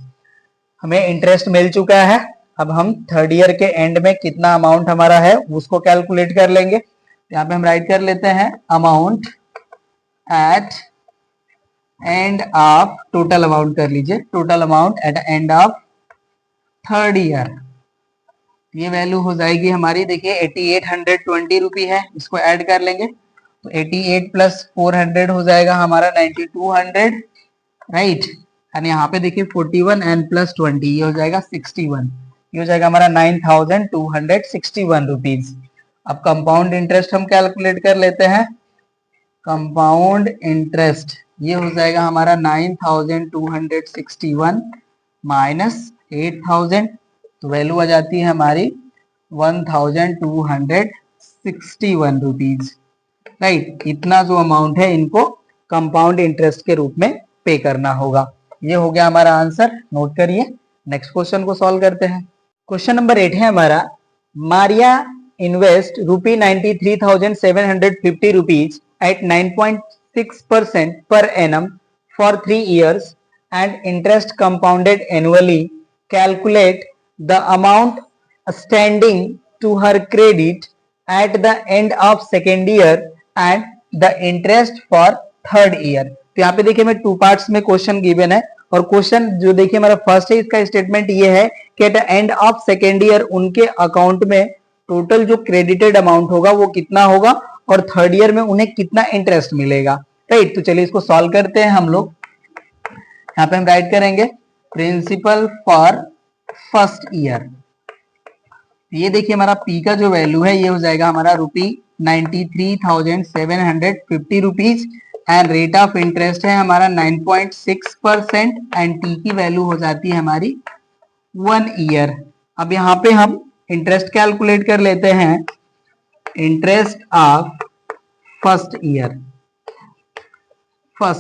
S1: हमें इंटरेस्ट मिल चुका है। अब हम थर्ड ईयर के एंड में कितना अमाउंट हमारा है उसको कैलकुलेट कर लेंगे। यहाँ पे हम राइट कर लेते हैं amount at end of, total amount कर लीजिए, total amount at end of third year. ये वैल्यू हो जाएगी हमारी, देखिए 8,820 रुपी है, इसको ऐड कर लेंगे तो 88 प्लस 400 हो जाएगा हमारा 9,200। राइट, एंड यहाँ पे देखिए 41 एंड प्लस 20 ये हो जाएगा 61, ये हो जाएगा हमारा 9,261 रुपीज। अब कंपाउंड इंटरेस्ट हम कैलकुलेट कर लेते हैं। कंपाउंड इंटरेस्ट ये हो जाएगा हमारा 9,261 माइनस 8,000, तो वैल्यू आ जाती है हमारी 1,261 रुपीज। राइट, इतना जो अमाउंट है इनको कंपाउंड इंटरेस्ट के रूप में पे करना होगा। ये हो गया हमारा आंसर, नोट करिए। नेक्स्ट क्वेश्चन को सॉल्व करते हैं। क्वेश्चन नंबर 8 है हमारा, Maria invest ₹93,750 rupees at 9.6% per annum for 3 years and interest compounded annually. Calculate the amount standing to her credit at the end of second year and the interest for third year. तो यहाँ पे देखिए मैं 2 parts में question given है और question जो देखिए हमारा फर्स्ट है इसका स्टेटमेंट ये है कि at the end of second year उनके अकाउंट में टोटल जो क्रेडिटेड अमाउंट होगा वो कितना होगा और थर्ड ईयर में उन्हें कितना इंटरेस्ट मिलेगा। राइट, तो चलिए इसको सॉल्व करते हैं हम लोग। यहाँ पे हम राइट करेंगे प्रिंसिपल फॉर फर्स्ट ईयर। ये देखिए हमारा पी का जो वैल्यू है ये हो जाएगा हमारा ₹93,750 rupees and rate of interest है हमारा 9.6% एंड टी की वैल्यू हो जाती है हमारी 1 ईयर। अब यहाँ पे हम इंटरेस्ट कैलकुलेट कर लेते हैं, इंटरेस्ट ऑफ फर्स्ट ईयर। तो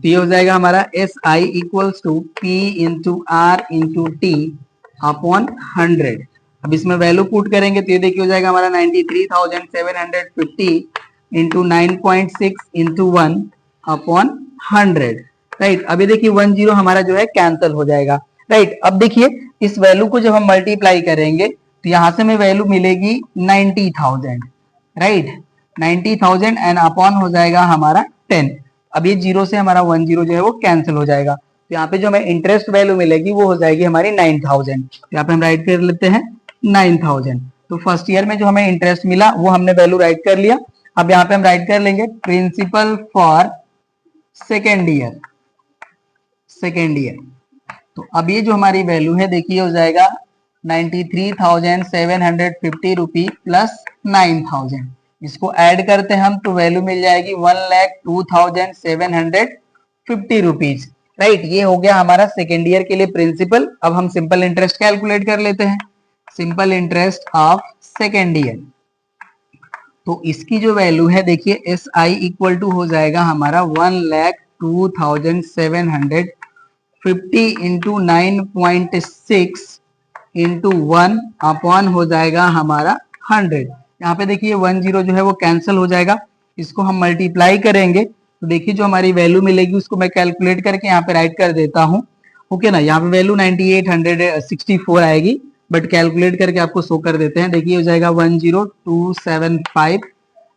S1: ये हो जाएगा हमारा SI equals to P into R into t upon 100। अब इसमें वैल्यू पुट करेंगे तो ये देखिए हो जाएगा हमारा 93,750 इंटू 9.6 इंटू 1 अपॉन 100। राइट, अभी देखिए 10 हमारा जो है कैंसिल हो जाएगा। राइट, अब देखिए इस वैल्यू को जब हम मल्टीप्लाई करेंगे तो यहां से हमें वैल्यू मिलेगी 90,000। राइट, 90,000 एंड अपॉन हो जाएगा हमारा 10। अब ये 0 से हमारा 10 जो है वो कैंसिल हो जाएगा, तो यहाँ पे जो हमें इंटरेस्ट वैल्यू मिलेगी वो हो जाएगी हमारी 9,000। यहाँ पे हम राइट कर लेते हैं 9,000। तो फर्स्ट ईयर में जो हमें इंटरेस्ट मिला वो हमने वैल्यू राइट कर लिया। अब यहाँ पे हम राइट कर लेंगे प्रिंसिपल फॉर सेकेंड ईयर। तो अब ये जो हमारी वैल्यू है देखिए हो जाएगा 93,750 रुपी प्लस 9,000। इसको ऐड करते हैं हम तो वैल्यू मिल जाएगी 1,02,750 रुपीज। राइट, ये हो गया हमारा सेकेंड ईयर के लिए प्रिंसिपल। अब हम सिंपल इंटरेस्ट कैलकुलेट कर लेते हैं, simple interest of second year. तो इसकी जो वैल्यू है देखिए SI इक्वल टू हो जाएगा हमारा 1,02,750 इंटू 9.6 इंटू 1 अपॉन हो जाएगा हमारा 100। यहाँ पे देखिए 10 जो है वो कैंसिल हो जाएगा, इसको हम मल्टीप्लाई करेंगे तो देखिए जो हमारी वैल्यू मिलेगी उसको मैं कैलकुलेट करके यहाँ पे राइट कर देता हूँ। ओके ना, यहाँ पे वैल्यू 9864 आएगी, बट कैलकुलेट करके आपको शो कर देते हैं। देखिए हो जाएगा 10275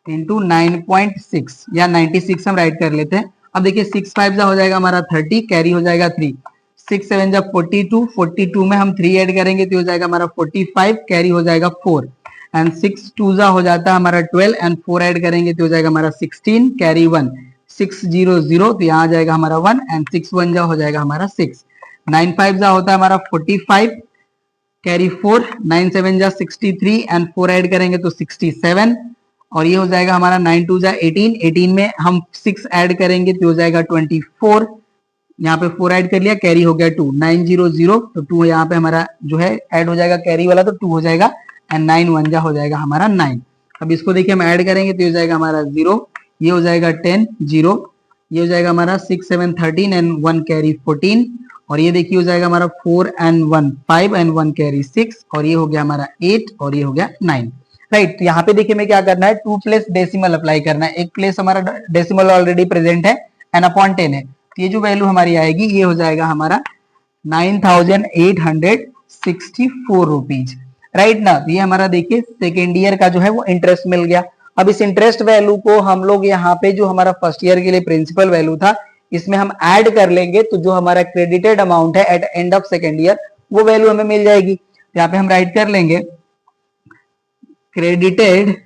S1: इंटू 9.6 या 96 हम राइट कर लेते हैं। अब देखिए 6 5 जा हो जाएगा हमारा 30, कैरी हो जाएगा 3, 6 7 जा 42, 42 में हम 3 ऐड करेंगे तो हो जाएगा हमारा 45, कैरी हो जाएगा 4 एंड 6 2 जा हो जाता है हमारा 12 एंड 4 ऐड करेंगे तो हो जाएगा हमारा 16, कैरी 1, 600 तो यहाँ आ जाएगा हमारा 1 एंड 6 1 जा हो जाएगा हमारा 6, 9 5 जा होता है हमारा 45, कैरी 4, 9 7 जा 63 एंड 4 ऐड करेंगे तो 67 और ये हो जाएगा हमारा 9 2 जा 18, 18 में हम 6 ऐड करेंगे तो हो जाएगा 24, यहाँ पे 4 ऐड कर लिया, कैरी हो गया 2, 900 तो 2 यहाँ पे हमारा जो है ऐड हो जाएगा कैरी वाला तो 2 हो जाएगा एंड 9 1 जा हो जाएगा हमारा 9। अब इसको देखिए हम ऐड करेंगे तो हो जाएगा हमारा 0, ये हो जाएगा 10 0, ये हो जाएगा हमारा 6 7 13 एंड 1 कैरी 14 और ये देखिए हो जाएगा हमारा 4 एंड 1 5 एंड 1 कैरी 6 और ये हो गया हमारा 8 और ये हो गया 9। राइट, तो यहाँ पे देखिए हमें क्या करना है, 2 प्लेस डेसिमल अप्लाई करना है। एक प्लेस हमारा डेसिमल ऑलरेडी प्रेजेंट है एंड अपॉन 10 है, तो ये जो वैल्यू हमारी आएगी ये हो जाएगा हमारा 9,864 रुपीज। राइट ना, तो ये हमारा देखिए सेकेंड ईयर का जो है वो इंटरेस्ट मिल गया। अब इस इंटरेस्ट वैल्यू को हम लोग यहाँ पे जो हमारा फर्स्ट ईयर के लिए प्रिंसिपल वैल्यू था इसमें हम ऐड कर लेंगे तो जो हमारा क्रेडिटेड अमाउंट है at end of second year वो वैल्यू हमें मिल जाएगी। यहाँ पे हम राइट कर लेंगे credited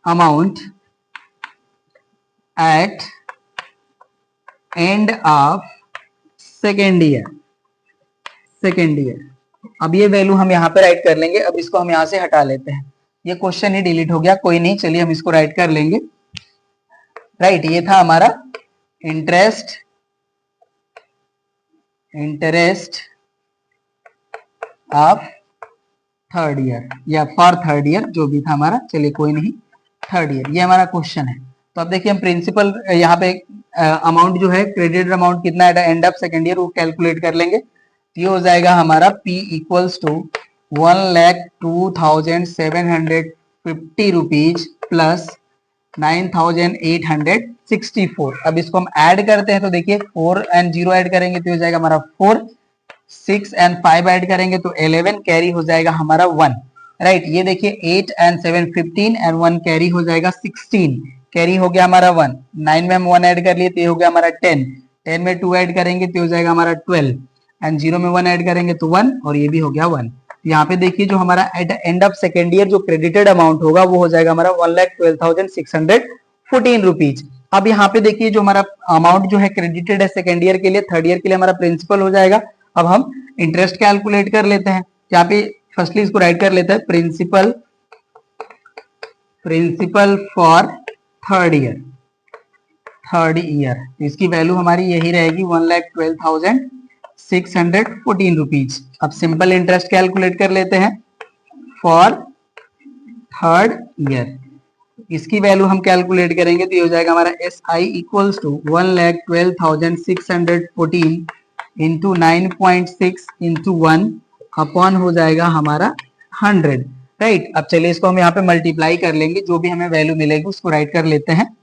S1: amount at end of second year. अब ये वैल्यू हम यहाँ पे राइट कर लेंगे। अब इसको हम यहाँ से हटा लेते हैं, ये क्वेश्चन ही डिलीट हो गया, कोई नहीं, चलिए हम इसको राइट कर लेंगे। राइट, ये था हमारा इंटरेस्ट ऑफ थर्ड ईयर या फॉर थर्ड ईयर जो भी था हमारा, चलिए कोई नहीं, थर्ड ईयर ये हमारा क्वेश्चन है। तो अब देखिए हम प्रिंसिपल यहाँ पे अमाउंट जो है क्रेडिटेड अमाउंट कितना है एंड ऑफ सेकेंड ईयर वो कैलकुलेट कर लेंगे। ये हो जाएगा हमारा P equals to 1,02,750 rupees plus 9,864। अब इसको हम ऐड करते हैं तो देखिए 4 एंड 0 ऐड करेंगे तो हो जाएगा हमारा 4, 6 एंड 5 ऐड करेंगे तो 11, कैरी हो जाएगा हमारा 1। राइट, ये देखिए 8 एंड 7 15 एंड 1 कैरी हो जाएगा 16, कैरी हो गया हमारा 1, 9 में हम 1 ऐड कर लिए तो ये हो गया हमारा 10, 10 में 2 ऐड करेंगे तो हो जाएगा हमारा 12 एंड 0 में 1 ऐड करेंगे तो 1 और ये भी हो गया 1। यहाँ पे देखिए जो हमारा at end of second year जो क्रेडिटेड अमाउंट होगा वो हो जाएगा हमारा 1,12,614 रुपीज। अब यहाँ पे देखिए जो हमारा अमाउंट जो है क्रेडिटेड है सेकेंड ईयर के लिए, थर्ड ईयर के लिए हमारा प्रिंसिपल हो जाएगा। अब हम इंटरेस्ट कैलकुलेट कर लेते हैं। यहाँ पे फर्स्टली इसको राइट कर लेते हैं, प्रिंसिपल फॉर थर्ड ईयर। इसकी वैल्यू हमारी यही रहेगी 1,12,614 रुपीज। अब सिंपल इंटरेस्ट कैलकुलेट कर लेते हैं फॉर थर्ड ईयर। इसकी वैल्यू हम कैलकुलेट करेंगे तो ये हो जाएगा हमारा S I equals to 1,12,614 into 9.6 into 1 upon हो जाएगा हमारा 100, राइट। अब चलिए इसको हम यहाँ पे मल्टीप्लाई कर लेंगे, जो भी हमें वैल्यू मिलेगी उसको राइट कर लेते हैं।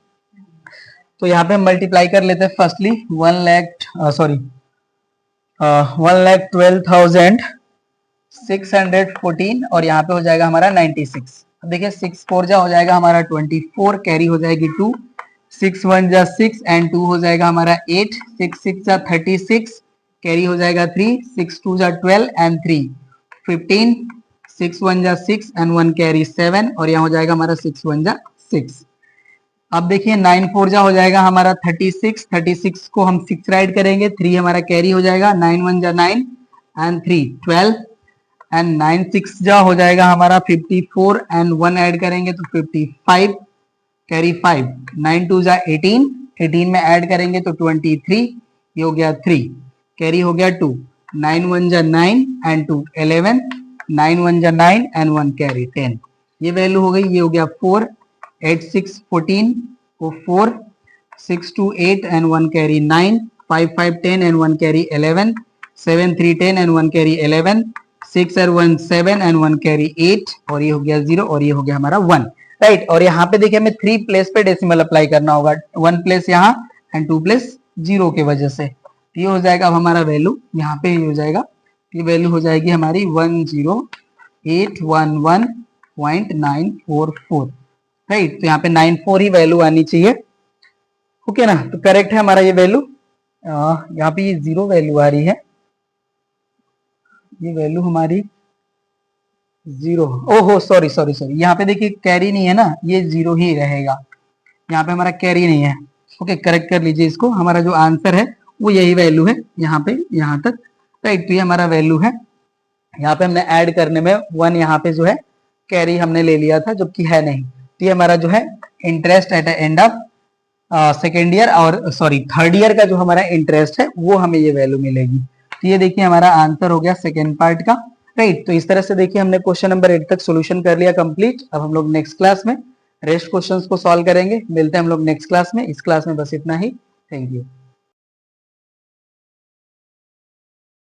S1: तो यहाँ पे हम मल्टीप्लाई कर लेते हैं फर्स्टली 1,12,614 और यहाँ पे हो जाएगा हमारा 96। अब देखिए 6 4 जा हो जाएगा हमारा 24, कैरी हो जाएगी 2, 6 1 जा 6 एंड 2 हो जाएगा हमारा 8, 6 6 जा 36, कैरी हो जाएगा 3, 6 2 जा 12 एंड 3 15, 6 1 जा 6 एंड 1 कैरी 7 और यहाँ हो जाएगा हमारा 6 1 जा 6। अब देखिए 9 4 जा हो जाएगा हमारा 36, 36 को हम 6 राइट करेंगे, 3 हमारा कैरी हो जाएगा, 9 1 जा 9 एंड 3 12 एंड 9 6 जा हो जाएगा हमारा 54 एंड 1 ऐड करेंगे तो 55, कैरी 5, 9 2 जा 18, 18 में ऐड करेंगे तो 23, ये हो गया 3, कैरी हो गया 2, 9 1 जा 9 एंड 2 11, 9 1 जा 9 एंड 1 कैरी 10। ये वैल्यू हो गई, ये हो गया 4, 8 6 14 को 4, 6 2 8 and 1 carry 9, 5 5 10 and 1 carry 11, 7 3 10 and 1 carry 11, 6 और 1 7 एंड 1 कैरी 8 और ये हो गया 0 और ये हो गया हमारा 1, राइट। और यहाँ पे देखिए हमें 3 प्लेस पे डेसिमल अप्लाई करना होगा, 1 प्लेस यहाँ एंड 2 प्लेस 0 के वजह से। ये हो जाएगा अब हमारा वैल्यू यहाँ पे ये हो जाएगा, ये वैल्यू हो जाएगी हमारी 10811.944, राइट। तो यहाँ पे 94 ही वैल्यू आनी चाहिए, ओके ना। तो करेक्ट है हमारा ये वैल्यू। यहाँ पे ये 0 वैल्यू आ रही है, ये वैल्यू हमारी 0, ओहो सॉरी सॉरी सॉरी, यहाँ पे देखिए कैरी नहीं है ना, ये 0 ही रहेगा, यहाँ पे हमारा कैरी नहीं है, ओके। करेक्ट कर लीजिए इसको, हमारा जो आंसर है वो यही वैल्यू है यहाँ पे यहाँ तक, राइट। तो ये हमारा वैल्यू है। यहाँ पे हमने ऐड करने में 1 यहाँ पे जो है कैरी हमने ले लिया था, जबकि है नहीं। तो ये हमारा जो है interest eight end of second year और सॉरी थर्ड ईयर का जो हमारा इंटरेस्ट है वो हमें ये वैल्यू मिलेगी। तो ये देखिए हमारा आंसर हो गया सेकेंड पार्ट का, राइट। तो इस तरह से देखिए हमने क्वेश्चन नंबर 8 तक सोल्यूशन कर लिया कंप्लीट। अब हम लोग नेक्स्ट क्लास में रेस्ट क्वेश्चंस को सॉल्व करेंगे। मिलते हैं हम लोग नेक्स्ट क्लास में। इस क्लास में बस इतना ही। Thank you.